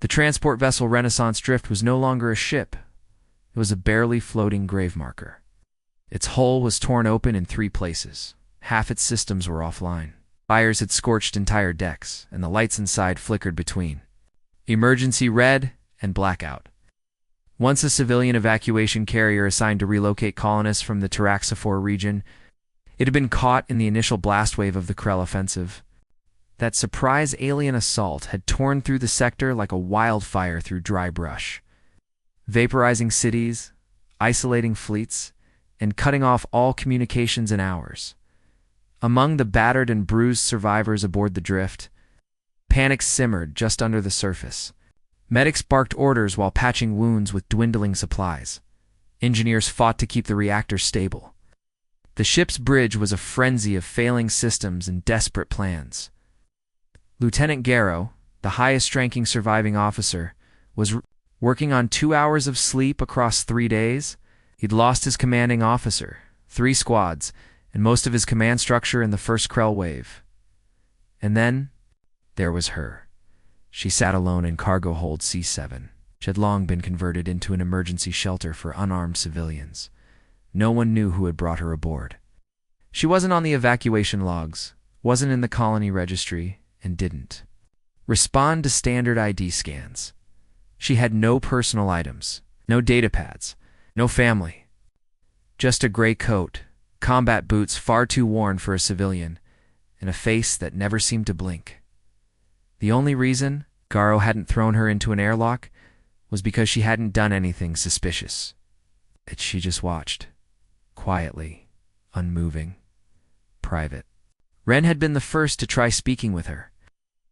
The transport vessel Renaissance Drift was no longer a ship. It was a barely floating grave marker. Its hull was torn open in 3 places. Half its systems were offline. Fires had scorched entire decks, and the lights inside flickered between emergency red and blackout. Once a civilian evacuation carrier assigned to relocate colonists from the Taraxafor region, it had been caught in the initial blast wave of the Krell offensive. That surprise alien assault had torn through the sector like a wildfire through dry brush, vaporizing cities, isolating fleets, and cutting off all communications in hours. Among the battered and bruised survivors aboard the Drift, panic simmered just under the surface. Medics barked orders while patching wounds with dwindling supplies. Engineers fought to keep the reactor stable. The ship's bridge was a frenzy of failing systems and desperate plans. Lieutenant Garrow, the highest-ranking surviving officer, was working on 2 hours of sleep across 3 days. He'd lost his commanding officer, 3 squads, and most of his command structure in the first Krell wave. And then, there was her. She sat alone in cargo hold C7, which had long been converted into an emergency shelter for unarmed civilians. No one knew who had brought her aboard. She wasn't on the evacuation logs, wasn't in the colony registry, and didn't respond to standard ID scans. She had no personal items, no data pads, no family. Just a gray coat, combat boots far too worn for a civilian, and a face that never seemed to blink. The only reason Garrow hadn't thrown her into an airlock was because she hadn't done anything suspicious. She just watched, quietly, unmoving, private. Ren had been the first to try speaking with her.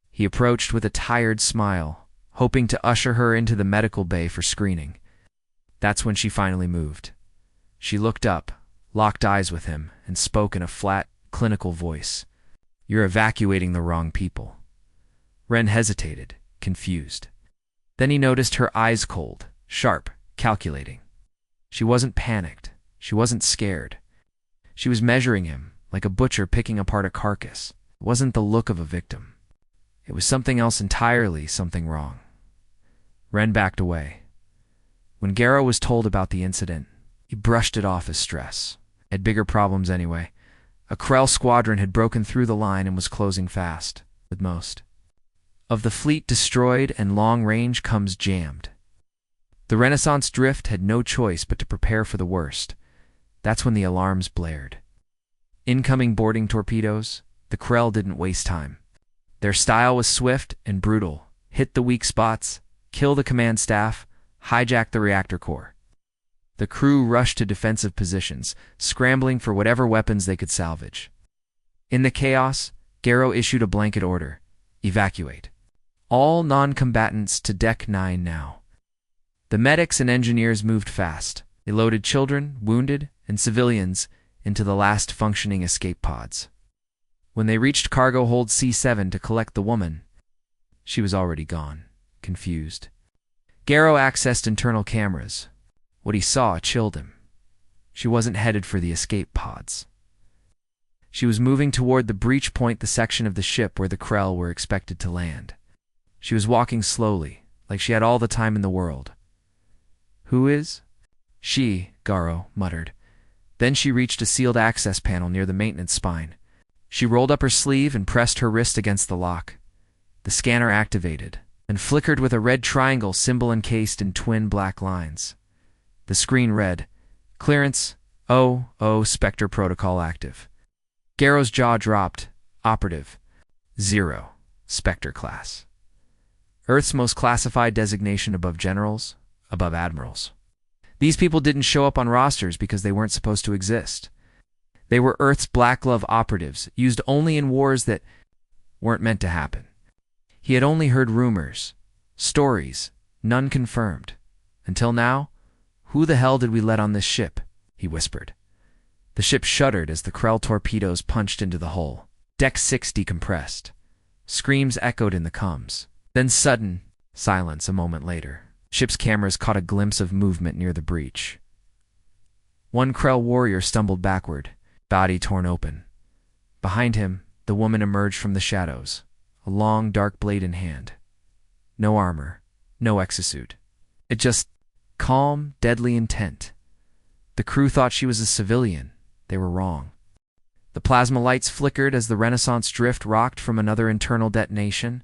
He approached with a tired smile, hoping to usher her into the medical bay for screening. That's when she finally moved. She looked up, locked eyes with him, and spoke in a flat, clinical voice. "You're evacuating the wrong people." Ren hesitated, confused. Then he noticed her eyes cold, sharp, calculating. She wasn't panicked. She wasn't scared. She was measuring him, like a butcher picking apart a carcass. It wasn't the look of a victim. It was something else entirely, something wrong. Ren backed away. When Garrow was told about the incident, he brushed it off as stress. Had bigger problems anyway. A Krell squadron had broken through the line and was closing fast, with most of the fleet destroyed and long range comes jammed. The Renaissance Drift had no choice but to prepare for the worst. That's when the alarms blared. Incoming boarding torpedoes, the Krell didn't waste time. Their style was swift and brutal. Hit the weak spots, kill the command staff, hijack the reactor core. The crew rushed to defensive positions, scrambling for whatever weapons they could salvage. In the chaos, Garrow issued a blanket order: evacuate. All non-combatants to Deck 9 now. The medics and engineers moved fast. They loaded children, wounded, and civilians into the last functioning escape pods. When they reached cargo hold C7 to collect the woman, she was already gone, confused. Garrow accessed internal cameras. What he saw chilled him. She wasn't headed for the escape pods. She was moving toward the breach point, the section of the ship where the Krell were expected to land. She was walking slowly, like she had all the time in the world. "Who is?" "She," Garrow muttered. Then she reached a sealed access panel near the maintenance spine. She rolled up her sleeve and pressed her wrist against the lock. The scanner activated and flickered with a red triangle symbol encased in twin black lines. The screen read, "Clearance, O Spectre Protocol active." Garrow's jaw dropped. Operative. 0. Spectre class. Earth's most classified designation above generals, above admirals. These people didn't show up on rosters because they weren't supposed to exist. They were Earth's black glove operatives, used only in wars that weren't meant to happen. He had only heard rumors, stories, none confirmed. Until now, "Who the hell did we let on this ship?" he whispered. The ship shuddered as the Krell torpedoes punched into the hull. Deck 6 decompressed. Screams echoed in the comms. Then sudden silence a moment later. Ship's cameras caught a glimpse of movement near the breach. One Krell warrior stumbled backward, body torn open. Behind him, the woman emerged from the shadows, a long, dark blade in hand. No armor, no exosuit. It just calm, deadly intent. The crew thought she was a civilian. They were wrong. The plasma lights flickered as the Renaissance drift rocked from another internal detonation.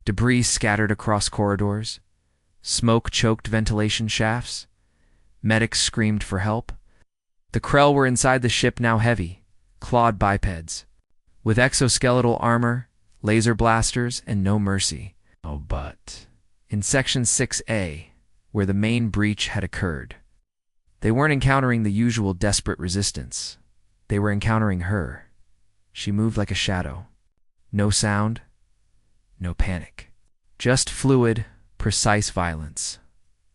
Debris scattered across corridors. Smoke choked ventilation shafts. Medics screamed for help. The Krell were inside the ship, now heavy, clawed bipeds, with exoskeletal armor, laser blasters, and no mercy. Oh, but in Section 6A, where the main breach had occurred, they weren't encountering the usual desperate resistance. They were encountering her. She moved like a shadow. No sound, no panic. Just fluid, precise violence.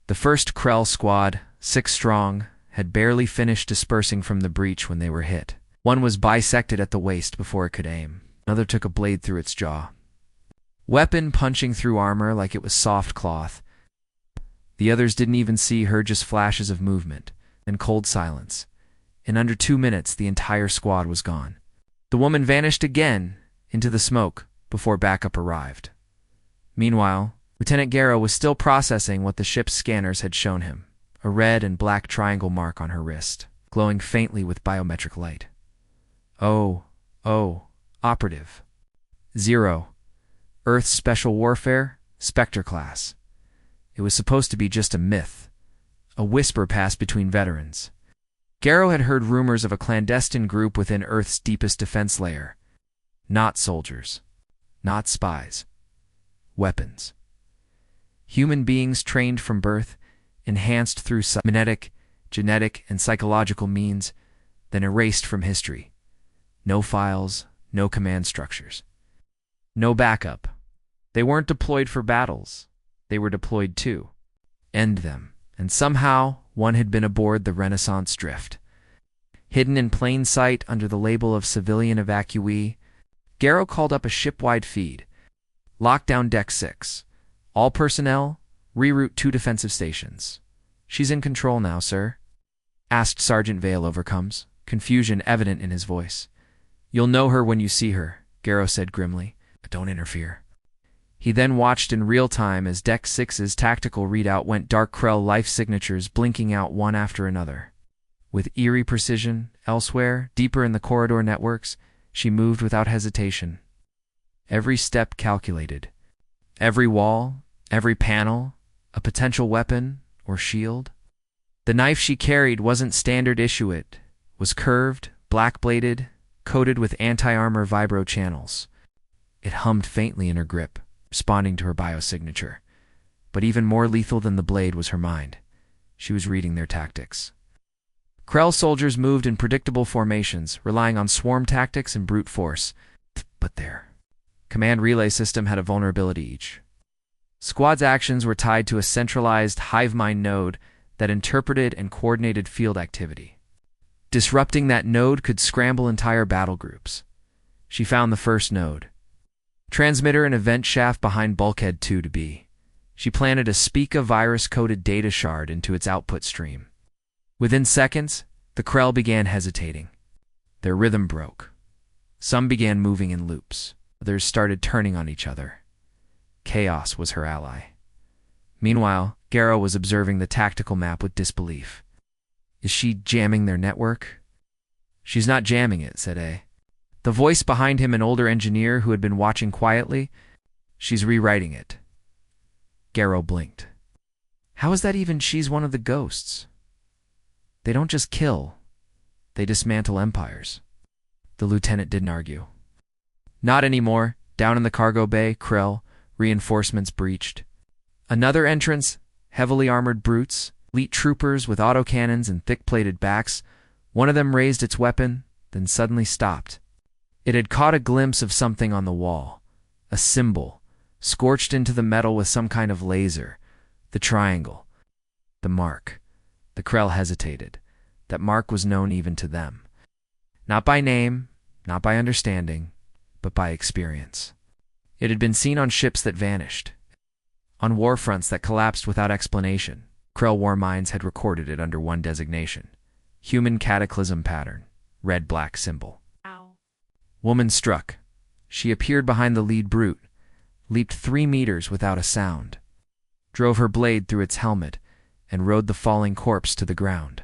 The first Krell squad, 6 strong, had barely finished dispersing from the breach when they were hit. One was bisected at the waist before it could aim. Another took a blade through its jaw. Weapon punching through armor like it was soft cloth. The others didn't even see her, just flashes of movement and cold silence. In under 2 minutes, the entire squad was gone. The woman vanished again into the smoke before backup arrived. Meanwhile, Lieutenant Garrow was still processing what the ship's scanners had shown him, a red and black triangle mark on her wrist, glowing faintly with biometric light. Oh, operative. 0. Earth Special Warfare, Spectre class. It was supposed to be just a myth, a whisper passed between veterans. Garrow had heard rumors of a clandestine group within Earth's deepest defense layer. Not soldiers, not spies. Weapons. Human beings trained from birth, enhanced through cybernetic, genetic, and psychological means, then erased from history. No files, no command structures. No backup. They weren't deployed for battles. They were deployed to end them. And somehow, one had been aboard the Renaissance drift. Hidden in plain sight under the label of civilian evacuee, Garrow called up a ship-wide feed. Lock down Deck 6. All personnel, reroute 2 defensive stations. She's in control now, sir, asked Sergeant Vale Overcomes, confusion evident in his voice. You'll know her when you see her, Garrow said grimly, but don't interfere. He then watched in real time as Deck 6's tactical readout went dark. Krell life signatures blinking out one after another. With eerie precision, elsewhere, deeper in the corridor networks, she moved without hesitation. Every step calculated. Every wall, every panel, a potential weapon or shield. The knife she carried wasn't standard issue, it was curved, black-bladed, coated with anti-armor vibro channels. It hummed faintly in her grip, responding to her biosignature. But even more lethal than the blade was her mind. She was reading their tactics. Krell soldiers moved in predictable formations, relying on swarm tactics and brute force. But their command relay system had a vulnerability each. Squad's actions were tied to a centralized hive mind node that interpreted and coordinated field activity. Disrupting that node could scramble entire battle groups. She found the first node. Transmitter and event shaft behind Bulkhead 2 to be. She planted a Spica virus-coded data shard into its output stream. Within seconds, the Krell began hesitating. Their rhythm broke. Some began moving in loops. Others started turning on each other. Chaos was her ally. Meanwhile, Garrow was observing the tactical map with disbelief. Is she jamming their network? She's not jamming it, said A. The voice behind him, an older engineer who had been watching quietly. She's rewriting it. Garrow blinked. How is that even she's one of the ghosts? They don't just kill. They dismantle empires. The lieutenant didn't argue. Not anymore. Down in the cargo bay, Krell, reinforcements breached. Another entrance, heavily armored brutes, elite troopers with autocannons and thick-plated backs. One of them raised its weapon, then suddenly stopped. It had caught a glimpse of something on the wall, a symbol, scorched into the metal with some kind of laser. The triangle. The mark. The Krell hesitated. That mark was known even to them. Not by name, not by understanding, but by experience. It had been seen on ships that vanished, on war fronts that collapsed without explanation. Krell war minds had recorded it under one designation. Human cataclysm pattern. Red-black symbol. Ow. Woman struck. She appeared behind the lead brute, leaped 3 meters without a sound. drove her blade through its helmet, and rode the falling corpse to the ground.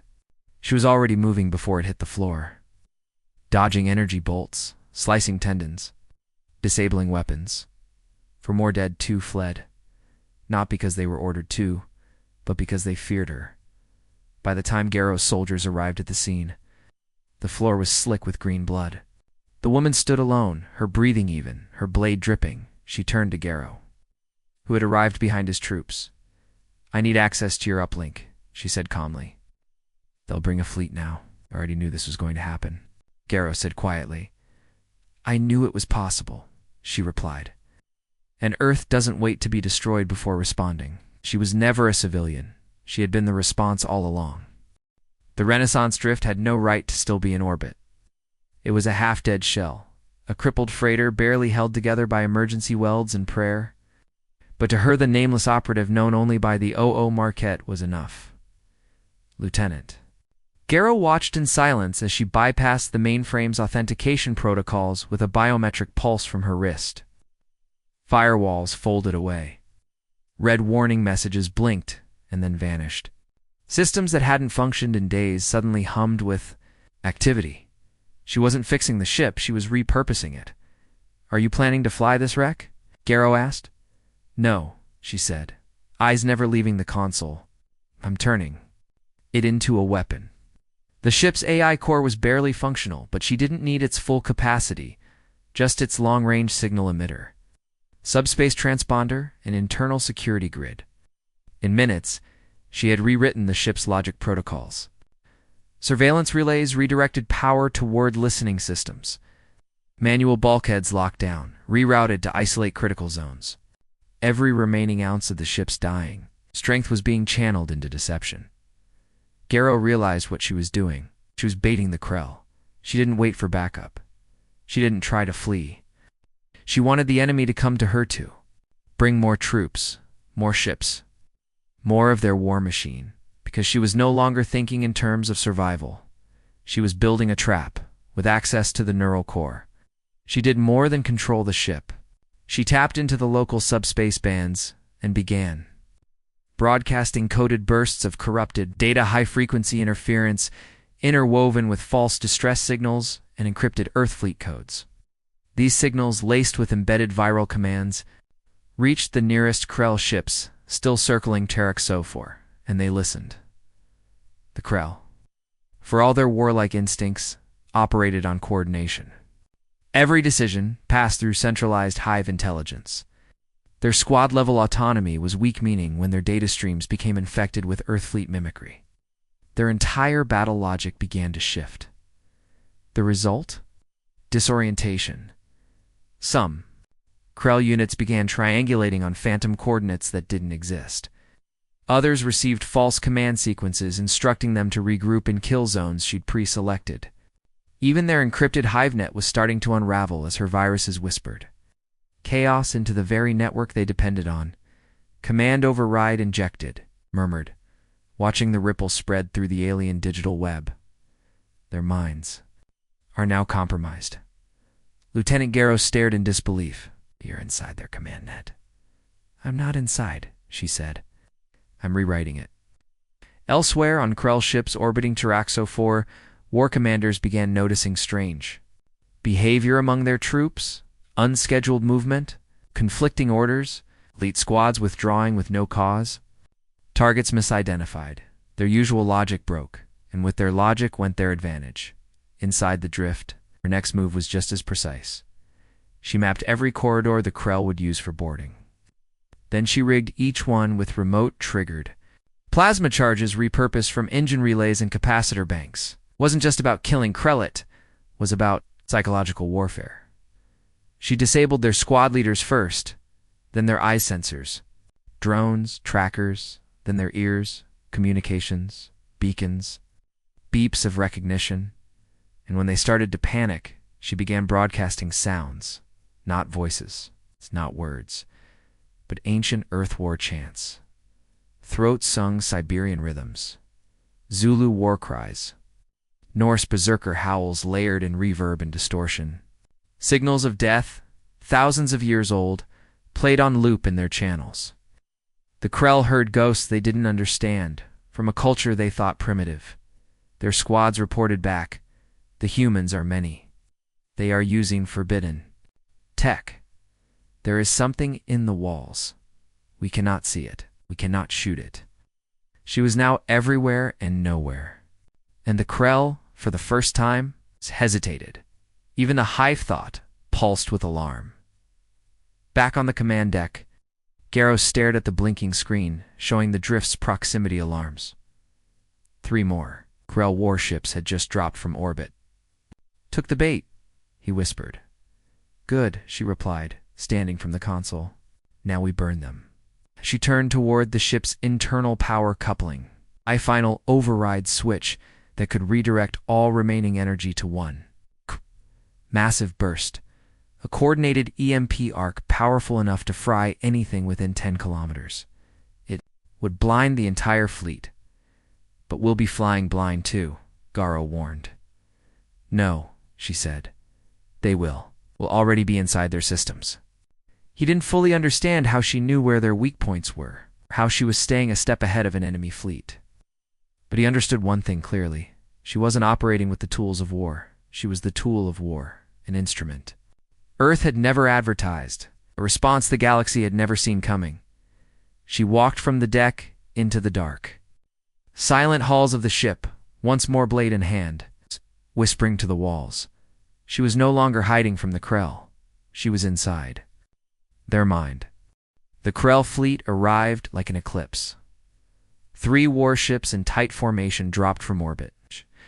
She was already moving before it hit the floor, dodging energy bolts, slicing tendons, disabling weapons. For more dead, 2 fled, not because they were ordered to, but because they feared her. By the time Garrow's soldiers arrived at the scene, the floor was slick with green blood. The woman stood alone, her breathing even, her blade dripping. She turned to Garrow, who had arrived behind his troops. "I need access to your uplink," she said calmly. "They'll bring a fleet now. I already knew this was going to happen," Garrow said quietly. "I knew it was possible," she replied. "And Earth doesn't wait to be destroyed before responding." She was never a civilian. She had been the response all along. The Renaissance drift had no right to still be in orbit. It was a half-dead shell, a crippled freighter barely held together by emergency welds and prayer. But to her, the nameless operative known only by the O.O. Marquette was enough. "Lieutenant." Garrow watched in silence as she bypassed the mainframe's authentication protocols with a biometric pulse from her wrist. Firewalls folded away. Red warning messages blinked and then vanished. Systems that hadn't functioned in days suddenly hummed with activity. She wasn't fixing the ship, she was repurposing it. "Are you planning to fly this wreck?" Garrow asked. "No," she said, eyes never leaving the console. "I'm turning it into a weapon." The ship's AI core was barely functional, but she didn't need its full capacity, just its long-range signal emitter, subspace transponder, and internal security grid. In minutes, she had rewritten the ship's logic protocols. Surveillance relays redirected power toward listening systems. Manual bulkheads locked down, rerouted to isolate critical zones. Every remaining ounce of the ship's dying strength was being channeled into deception. Garrow realized what she was doing. She was baiting the Krell. She didn't wait for backup. She didn't try to flee. She wanted the enemy to come to her too. Bring more troops, more ships, more of their war machine, because she was no longer thinking in terms of survival. She was building a trap, with access to the neural core. She did more than control the ship. She tapped into the local subspace bands and began broadcasting coded bursts of corrupted data, high-frequency interference, interwoven with false distress signals and encrypted Earthfleet codes. These signals, laced with embedded viral commands, reached the nearest Krell ships, still circling Terek Sofor, and they listened. The Krell, for all their warlike instincts, operated on coordination. Every decision passed through centralized hive intelligence. Their squad-level autonomy was weak, meaning when their data streams became infected with Earthfleet mimicry. Their entire battle logic began to shift. The result? Disorientation. Some Krell units began triangulating on phantom coordinates that didn't exist. Others received false command sequences instructing them to regroup in kill zones she'd pre-selected. Even their encrypted HiveNet was starting to unravel as her viruses whispered. "Chaos into the very network they depended on. Command override injected," murmured, watching the ripple spread through the alien digital web. "Their minds are now compromised." Lieutenant Garrow stared in disbelief. "You're inside their command net." "I'm not inside," she said. "I'm rewriting it." Elsewhere on Krell ships orbiting Taraxo 4, war commanders began noticing strange behavior among their troops, unscheduled movement, conflicting orders, elite squads withdrawing with no cause. Targets misidentified. Their usual logic broke, and with their logic went their advantage. Inside the drift, her next move was just as precise. She mapped every corridor the Krell would use for boarding. Then she rigged each one with remote-triggered plasma charges repurposed from engine relays and capacitor banks. It wasn't just about killing Krell, it was about psychological warfare. She disabled their squad leaders first, then their eye sensors, drones, trackers, then their ears, communications, beacons, beeps of recognition. And when they started to panic, she began broadcasting sounds, not voices, not words, but ancient Earth war chants, throat-sung Siberian rhythms, Zulu war cries, Norse berserker howls layered in reverb and distortion. Signals of death, thousands of years old, played on loop in their channels. The Krell heard ghosts they didn't understand, from a culture they thought primitive. Their squads reported back, "The humans are many. They are using forbidden tech. There is something in the walls. We cannot see it. We cannot shoot it." She was now everywhere and nowhere. And the Krell, for the first time, hesitated. Even the hive thought pulsed with alarm. Back on the command deck, Garrow stared at the blinking screen, showing the drift's proximity alarms. 3 more Krell warships had just dropped from orbit. "Took the bait," he whispered. "Good," she replied, standing from the console. "Now we burn them." She turned toward the ship's internal power coupling, a final override switch that could redirect all remaining energy to one massive burst, a coordinated EMP arc powerful enough to fry anything within 10 kilometers. It would blind the entire fleet. "But we'll be flying blind too," Garrow warned. "No," she said. "They will. We'll already be inside their systems." He didn't fully understand how she knew where their weak points were, or how she was staying a step ahead of an enemy fleet. But he understood one thing clearly. She wasn't operating with the tools of war. She was the tool of war, an instrument. Earth had never advertised, a response the galaxy had never seen coming. She walked from the deck into the dark. Silent halls of the ship, once more blade in hand, whispering to the walls. She was no longer hiding from the Krell. She was inside their mind. The Krell fleet arrived like an eclipse. 3 warships in tight formation dropped from orbit,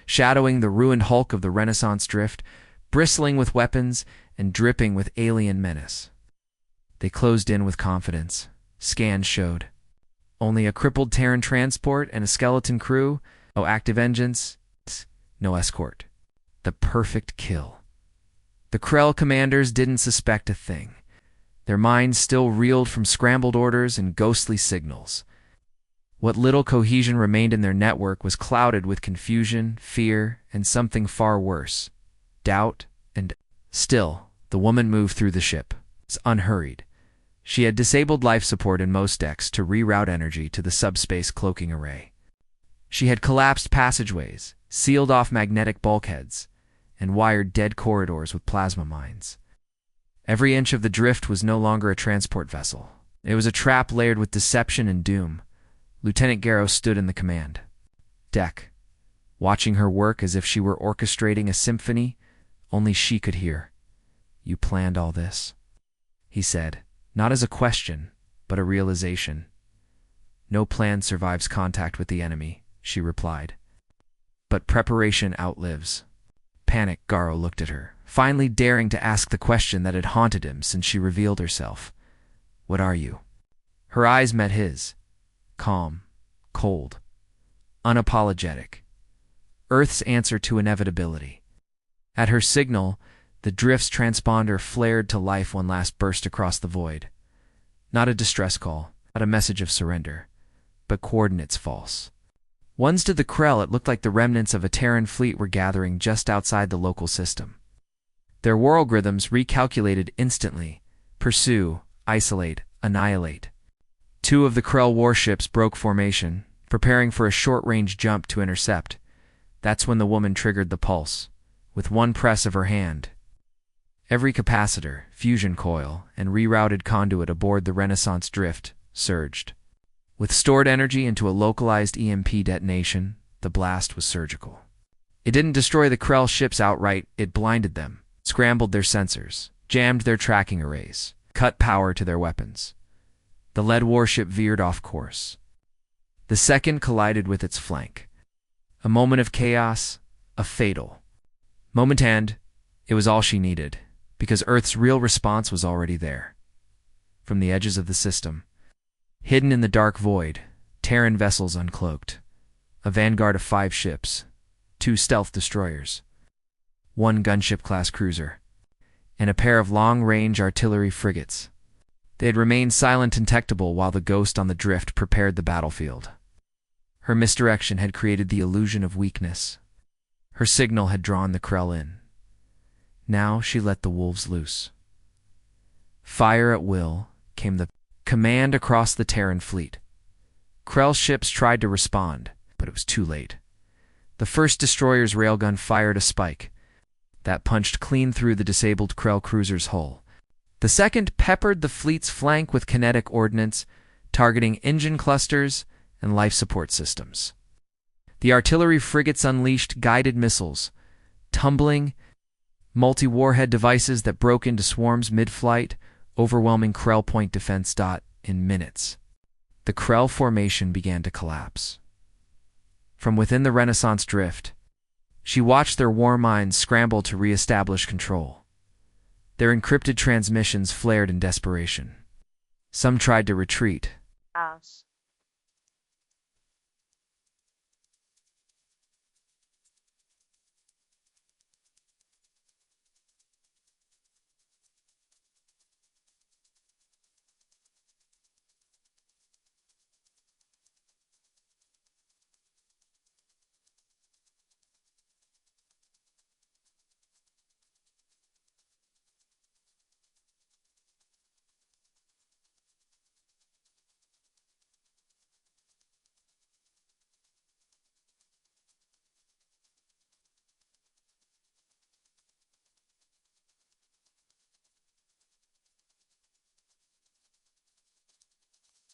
shadowing the ruined hulk of the Renaissance drift, bristling with weapons and dripping with alien menace. They closed in with confidence. Scans showed only a crippled Terran transport and a skeleton crew, no active engines, no escort. The perfect kill. The Krell commanders didn't suspect a thing. Their minds still reeled from scrambled orders and ghostly signals. What little cohesion remained in their network was clouded with confusion, fear, and something far worse, doubt and... Still, the woman moved through the ship, unhurried. She had disabled life support in most decks to reroute energy to the subspace cloaking array. She had collapsed passageways, sealed off magnetic bulkheads, and wired dead corridors with plasma mines. Every inch of the drift was no longer a transport vessel. It was a trap layered with deception and doom. Lieutenant Garrow stood in the command deck, watching her work as if she were orchestrating a symphony only she could hear. "You planned all this?" he said, not as a question, but a realization. "No plan survives contact with the enemy," she replied. "But preparation outlives." Panic, Garrow looked at her, finally daring to ask the question that had haunted him since she revealed herself. "What are you?" Her eyes met his. Calm, cold, unapologetic. Earth's answer to inevitability. At her signal, the drift's transponder flared to life one last burst across the void. Not a distress call, not a message of surrender, but coordinates false. Ones to the Krell, it looked like the remnants of a Terran fleet were gathering just outside the local system. Their war algorithms recalculated instantly: pursue, isolate, annihilate. 2 of the Krell warships broke formation, preparing for a short-range jump to intercept. That's when the woman triggered the pulse. With one press of her hand, every capacitor, fusion coil, and rerouted conduit aboard the Renaissance drift surged. With stored energy into a localized EMP detonation, the blast was surgical. It didn't destroy the Krell ships outright, it blinded them, scrambled their sensors, jammed their tracking arrays, cut power to their weapons. The lead warship veered off course. The second collided with its flank. A moment of chaos, a fatal moment, and it was all she needed, because Earth's real response was already there. From the edges of the system, hidden in the dark void, Terran vessels uncloaked. A vanguard of 5 ships, 2 stealth destroyers, 1 gunship-class cruiser, and a pair of long-range artillery frigates. They had remained silent and tactical while the ghost on the drift prepared the battlefield. Her misdirection had created the illusion of weakness. Her signal had drawn the Krell in. Now she let the wolves loose. Fire at will came the Command across the Terran fleet. Krell's ships tried to respond, but it was too late. The first destroyer's railgun fired a spike that punched clean through the disabled Krell cruiser's hull. The second peppered the fleet's flank with kinetic ordnance, targeting engine clusters and life support systems. The artillery frigates unleashed guided missiles, tumbling multi-warhead devices that broke into swarms mid-flight, overwhelming Krell point defense. In minutes, the Krell formation began to collapse. From within the Renaissance drift, she watched their war minds scramble to re-establish control. Their encrypted transmissions flared in desperation. Some tried to retreat.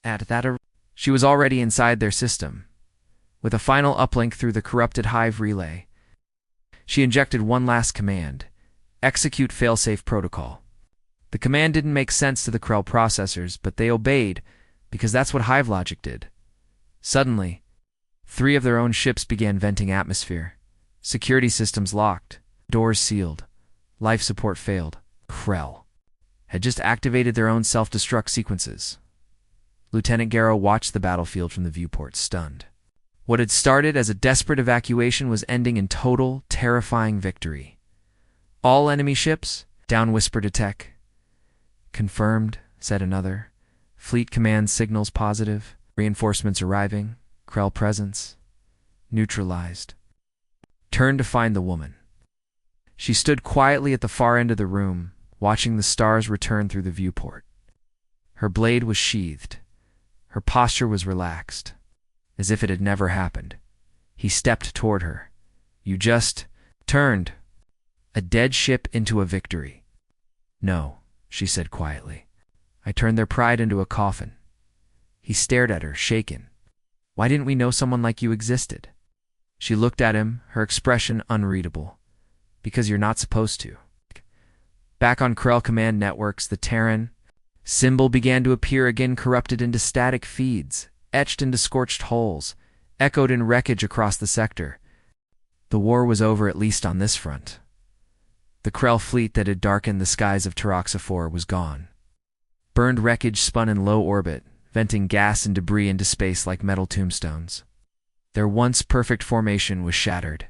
At that, she was already inside their system. With a final uplink through the corrupted Hive relay, she injected one last command: execute failsafe protocol. The command didn't make sense to the Krell processors, but they obeyed because that's what Hive logic did. Suddenly, 3 of their own ships began venting atmosphere. Security systems locked, doors sealed, life support failed. Krell had just activated their own self-destruct sequences. Lieutenant Garrow watched the battlefield from the viewport, stunned. What had started as a desperate evacuation was ending in total, terrifying victory. All enemy ships, down, whispered a tech. Confirmed, said another. Fleet command signals positive. Reinforcements arriving. Krell presence. Neutralized. Turned to find the woman. She stood quietly at the far end of the room, watching the stars return through the viewport. Her blade was sheathed. Her posture was relaxed, as if it had never happened. He stepped toward her. You just turned a dead ship into a victory. No, she said quietly. I turned their pride into a coffin. He stared at her, shaken. Why didn't we know someone like you existed? She looked at him, her expression unreadable. Because you're not supposed to. Back on Krell command networks, the Terran symbol began to appear again, corrupted into static feeds, etched into scorched holes, echoed in wreckage across the sector. The war was over, at least on this front. The Krell fleet that had darkened the skies of Taraxafor was gone. Burned wreckage spun in low orbit, venting gas and debris into space like metal tombstones. Their once perfect formation was shattered.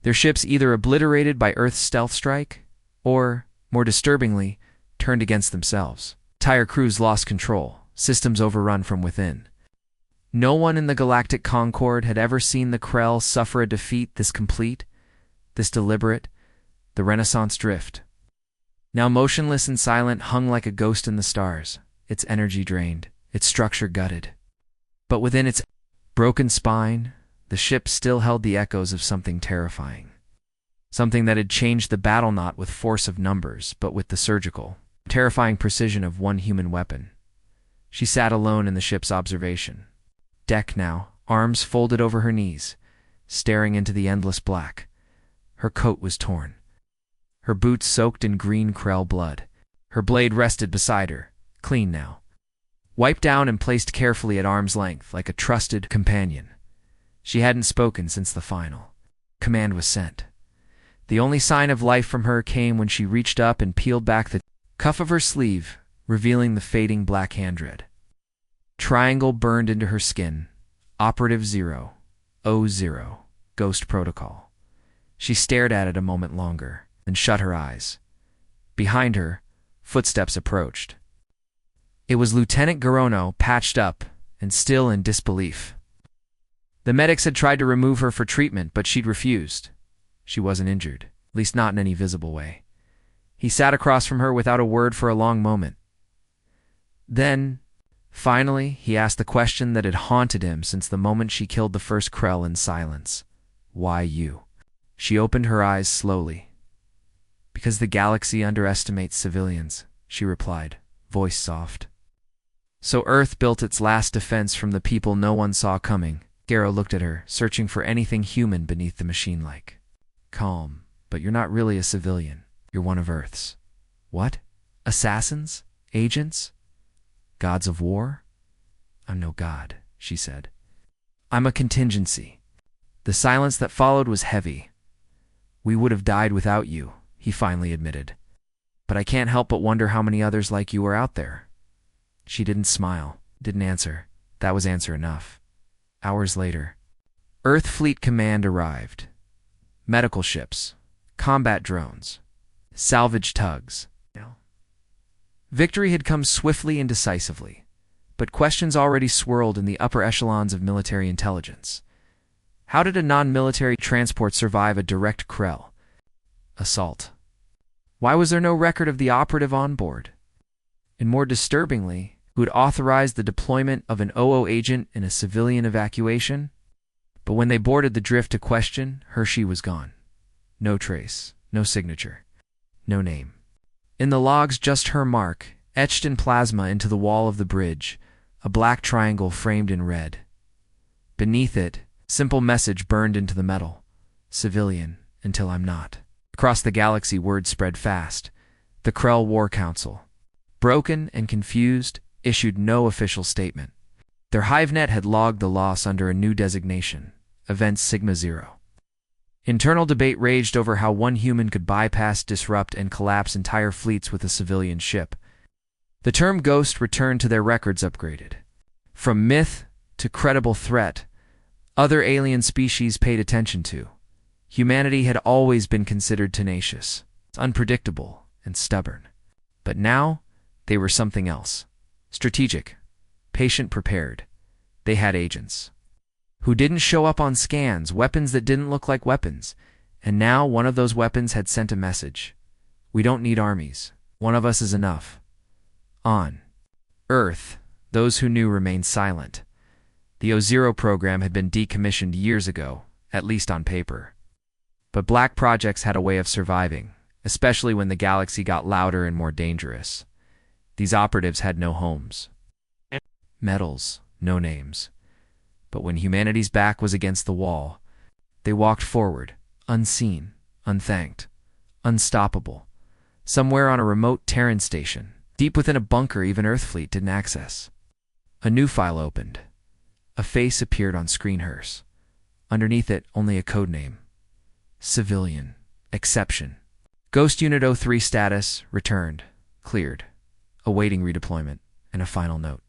Their ships either obliterated by Earth's stealth strike, or, more disturbingly, turned against themselves. Entire crews lost control, systems overrun from within. No one in the Galactic Concord had ever seen the Krell suffer a defeat this complete, this deliberate. The Renaissance drift, now motionless and silent, hung like a ghost in the stars, its energy drained, its structure gutted. But within its broken spine, the ship still held the echoes of something terrifying. Something that had changed the battle not with force of numbers, but with the surgical, terrifying precision of one human weapon. She sat alone in the ship's observation deck now, arms folded over her knees, staring into the endless black. Her coat was torn, her boots soaked in green Krell blood. Her blade rested beside her, clean now, wiped down and placed carefully at arm's length like a trusted companion. She hadn't spoken since the final command was sent. The only sign of life from her came when she reached up and peeled back the cuff of her sleeve, revealing the fading black handred. Triangle burned into her skin. Operative 000, Ghost Protocol. She stared at it a moment longer, then shut her eyes. Behind her, footsteps approached. It was Lieutenant Garono, patched up and still in disbelief. The medics had tried to remove her for treatment, but she'd refused. She wasn't injured, at least not in any visible way. He sat across from her without a word for a long moment. Then, Finally, he asked the question that had haunted him since the moment she killed the first Krell in silence. Why you? She opened her eyes slowly. Because the galaxy underestimates civilians, she replied, voice soft. So Earth built its last defense from the people no one saw coming. Garrow looked at her, searching for anything human beneath the machine-like. Calm, but you're not really a civilian. You're one of Earth's. What? Assassins? Agents? Gods of war? I'm no god, she said. I'm a contingency. The silence that followed was heavy. We would have died without you, he finally admitted. But I can't help but wonder how many others like you are out there. She didn't smile, didn't answer. That was answer enough. Hours later, Earth Fleet Command arrived. Medical ships, combat drones, salvage tugs. Victory had come swiftly and decisively, but questions already swirled in the upper echelons of military intelligence. How did a non-military transport survive a direct Krell assault? Why was there no record of the operative on board? And more disturbingly, who had authorized the deployment of an OO agent in a civilian evacuation? But when they boarded the drift to question, Hershey was gone. No trace, no signature, no name. In the logs, just her mark, etched in plasma into the wall of the bridge, a black triangle framed in red. Beneath it, simple message burned into the metal. Civilian, until I'm not. Across the galaxy, word spread fast. The Krell War Council, broken and confused, issued no official statement. Their HiveNet had logged the loss under a new designation, Event Sigma Zero. Internal debate raged over how one human could bypass, disrupt, and collapse entire fleets with a civilian ship. The term ghost returned to their records upgraded. From myth to credible threat, other alien species paid attention to. Humanity had always been considered tenacious, unpredictable, and stubborn. But now, they were something else. Strategic, patient, prepared. They had agents who didn't show up on scans, weapons that didn't look like weapons. And now one of those weapons had sent a message. We don't need armies. One of us is enough. On Earth, those who knew remained silent. The O0 program had been decommissioned years ago, at least on paper. But black projects had a way of surviving, especially when the galaxy got louder and more dangerous. These operatives had no homes. Medals, no names. But when humanity's back was against the wall, they walked forward, unseen, unthanked, unstoppable, somewhere on a remote Terran station, deep within a bunker even Earthfleet didn't access. A new file opened. A face appeared on screen hers. Underneath it, only a code name. Civilian. Exception. Ghost Unit 03 status, returned, cleared, awaiting redeployment, and a final note.